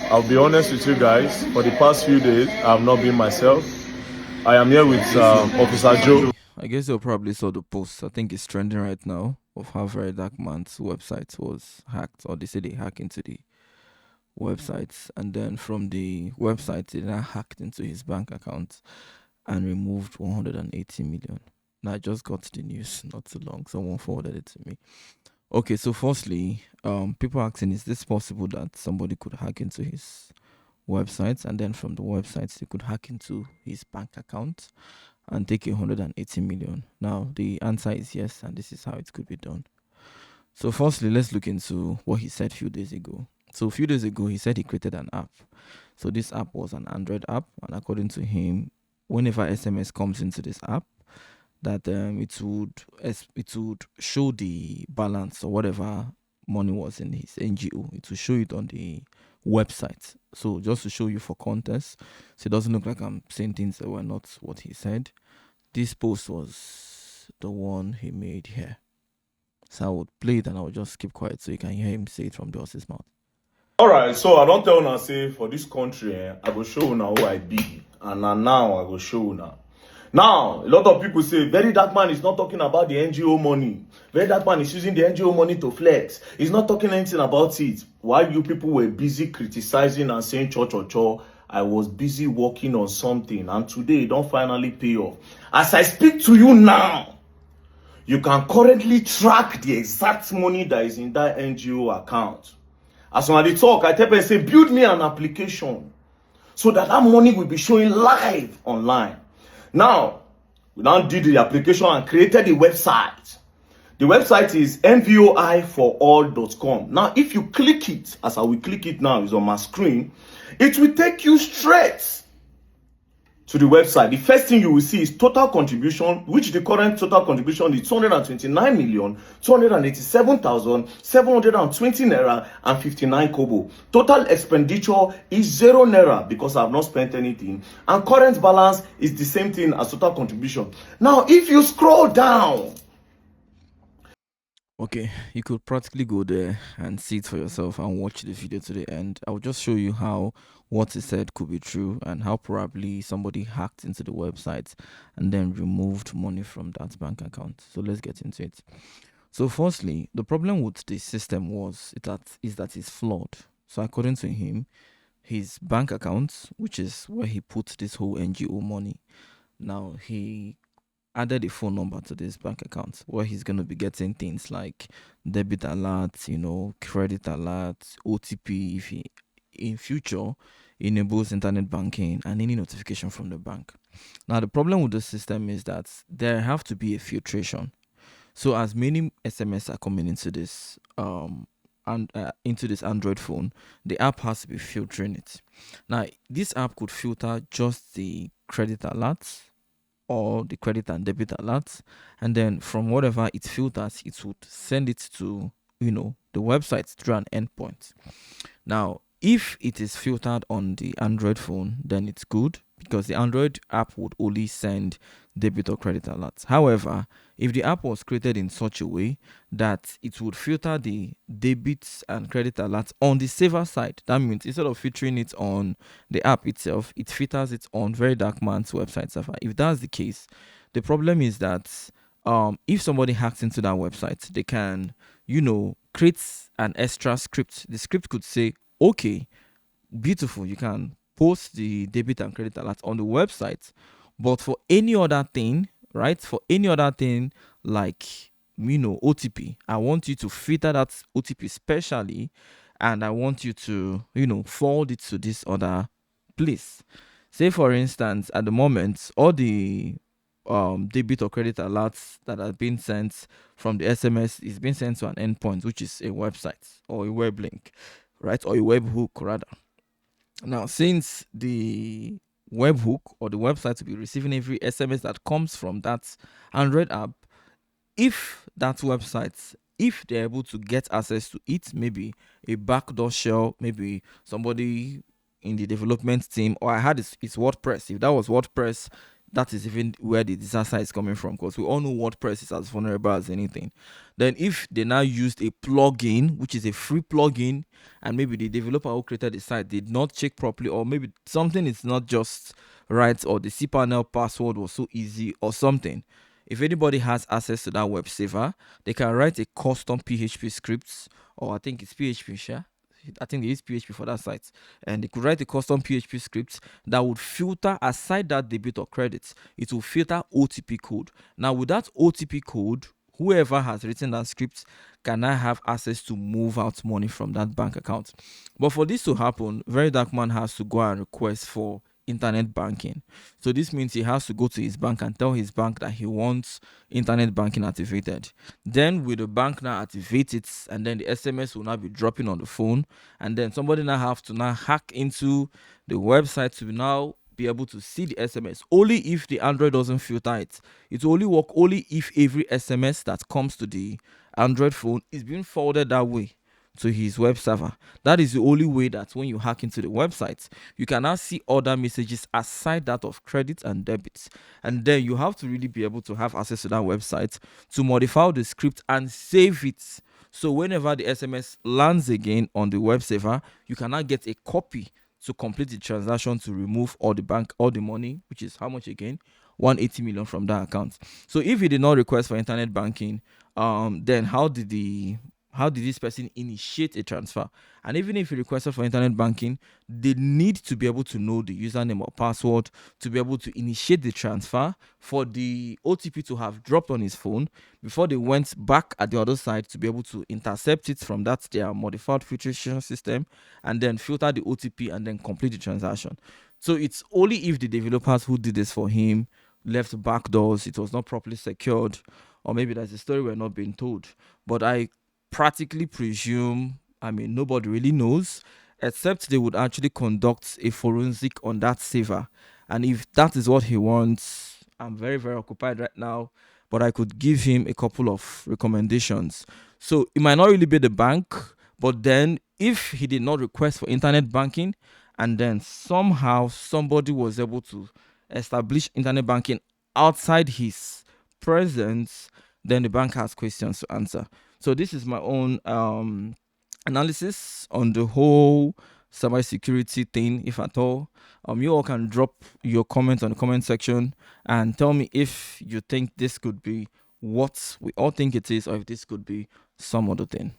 I'll be honest with you guys. For the past few days, I have not been myself. I am here with Officer Joe. I guess you probably saw the post. I think it's trending right now of how Very Dark Man's website was hacked, or they say they hacked into the websites, and then from the website they now hacked into his bank account and removed 180 million. Now I just got the news not too long. Someone forwarded it to me. Okay, so firstly, people asking, is this possible that somebody could hack into his websites, and then from the websites they could hack into his bank account and take 180 million? Now the answer is yes, and this is how it could be done. So firstly, let's look into what he said a few days ago. So a few days ago he said he created an app. So this app was an Android app, and according to him, whenever SMS comes into this app, that it would show the balance or whatever money was in his NGO. It will show it on the website. So just to show you for context, so it doesn't look like I'm saying things that were not what he said. This post was the one he made here. So I would play it and I would just keep quiet so you can hear him say it from the horse's mouth. Alright, so I don't tell una say for this country, I go show una who I be. And now I go show una. Now, a lot of people say, Very Dark Man is not talking about the NGO money. Very Dark Man is using the NGO money to flex. He's not talking anything about it. While you people were busy criticizing and saying cho, I was busy working on something. And today, it don't finally pay off. As I speak to you now, you can currently track the exact money that is in that NGO account. As when I talk, I tell people, say, build me an application so that money will be showing live online. Now, we now did the application and created the website. The website is mvoi4all.com. Now, if you click it, as I will click it now, is on my screen, it will take you straight to the website. The first thing you will see is total contribution, which the current total contribution is 229,287,720 naira and 59 kobo. Total expenditure is 0 naira because I have not spent anything, and current balance is the same thing as total contribution. Now, if you scroll down, okay, you could practically go there and see it for yourself and watch the video to the end. I'll just show you how what he said could be true and how probably somebody hacked into the website and then removed money from that bank account. So let's get into it. So firstly, the problem with the system is that it's flawed. So according to him, his bank account, which is where he put this whole NGO money, now he added a phone number to this bank account where he's going to be getting things like debit alerts, credit alerts, OTP if he in future enables internet banking and any notification from the bank. Now the problem with the system is that there have to be a filtration. So as many SMS are coming into this into this Android phone, the app has to be filtering it. Now this app could filter just the credit alerts or the credit and debit alerts, and then from whatever it filters, it would send it to the website through an endpoint. Now if it is filtered on the Android phone, then it's good because the Android app would only send debit or credit alerts. However, if the app was created in such a way that it would filter the debits and credit alerts on the server side, that means instead of filtering it on the app itself, it filters it on Very Dark Man's website server. If that's the case, the problem is that if somebody hacks into that website, they can create an extra script. The script could say, okay, beautiful, you can post the debit and credit alerts on the website, but for any other thing, right, for any other thing like OTP, I want you to filter that OTP specially, and I want you to forward it to this other place. Say for instance, at the moment, all the debit or credit alerts that are being sent from the SMS is being sent to an endpoint, which is a website or a web link, right, or a webhook rather. Now, since the webhook or the website will be receiving every SMS that comes from that Android app, if that website, if they're able to get access to it, maybe a backdoor shell, maybe somebody in the development team, or I had it's WordPress. If that was WordPress, that is even where the disaster is coming from, because we all know WordPress is as vulnerable as anything. Then if they now used a plugin, which is a free plugin, and maybe the developer who created the site did not check properly, or maybe something is not just right, or the cPanel password was so easy or something. If anybody has access to that web server, they can write a custom PHP scripts, or I think it's PHP, sure. I think they use PHP for that site, and they could write a custom PHP script that would filter, aside that debit or credit, it will filter OTP code. Now, with that OTP code, whoever has written that script can now have access to move out money from that bank account. But for this to happen, Very Dark Man has to go and request for internet banking. So this means he has to go to his bank and tell his bank that he wants internet banking activated. Then with the bank now activate it, and then the SMS will now be dropping on the phone, and then somebody now have to now hack into the website to now be able to see the SMS. Only if the Android doesn't filter it. It will only work only if every SMS that comes to the Android phone is being forwarded that way to his web server. That is the only way that when you hack into the website, you can now see other messages aside that of credit and debit. And then you have to really be able to have access to that website to modify the script and save it. So whenever the SMS lands again on the web server, you can now get a copy to complete the transaction to remove all the money, which is how much again? 180 million from that account. So if he did not request for internet banking, then how did this person initiate a transfer? And even if he requested for internet banking, they need to be able to know the username or password to be able to initiate the transfer, for the OTP to have dropped on his phone before they went back at the other side to be able to intercept it from that their modified filtration system, and then filter the OTP and then complete the transaction. So it's only if the developers who did this for him left backdoors, it was not properly secured, or maybe there's a story we're not being told. But I practically presume, I mean, nobody really knows, except they would actually conduct a forensic on that server. And if that is what he wants, I'm very, very occupied right now, but I could give him a couple of recommendations. So it might not really be the bank, but then if he did not request for internet banking, and then somehow somebody was able to establish internet banking outside his presence, then the bank has questions to answer. So this is my own analysis on the whole cybersecurity thing, if at all. You all can drop your comments on the comment section and tell me if you think this could be what we all think it is, or if this could be some other thing.